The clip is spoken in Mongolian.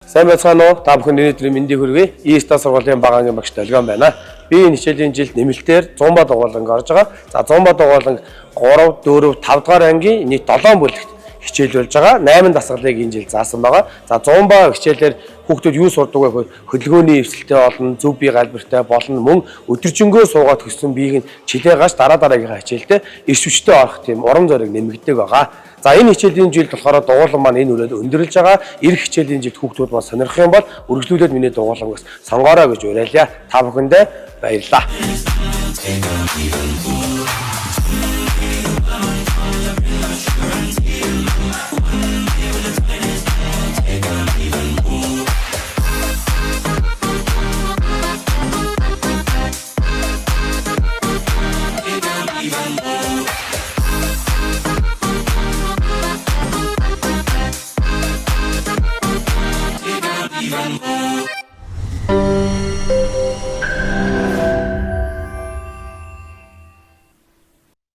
Сайн байцгаана уу? Та бүхэнд өнөөдрийн мэндийг хүргэе. ИСТА сургуулийн багаангийн багш Долгион байна. Би энэ хичээлийн жилд нэмэлтээр 100 ба дугууланг орж байгаа. За 100 ба дугууланг 3, 4, 5 дугаар ангийн нийт 7 бүлэгт хичээл болж байгаа. 8 дасгалыг энэ жил заасан байгаа. За 100 ба хичээлээр хүүхдүүд юу сурдаг вэ гэхээр хөдөлгөөний эвсэлтэй болно, зөв бие галбиртай болно, мөн өдөржингөө суугаад төссөн биеийг чилээ гаш дараагийнхаа хичээлдээ эрс хүчтэй орох тийм урам зориг нэмэгдэг байгаа. За энэ хичээлийн жилд болохоор дугуулан маань энэ үрээд өндөрлж байгаа. Ирэх хичээлийн жилд хүүхдүүд маань сонирхох юм бол үргэлжлүүлээд миний дугуулангаас сонгоорой гэж уриалъя. Та бүхэндээ баярлалаа. Even more.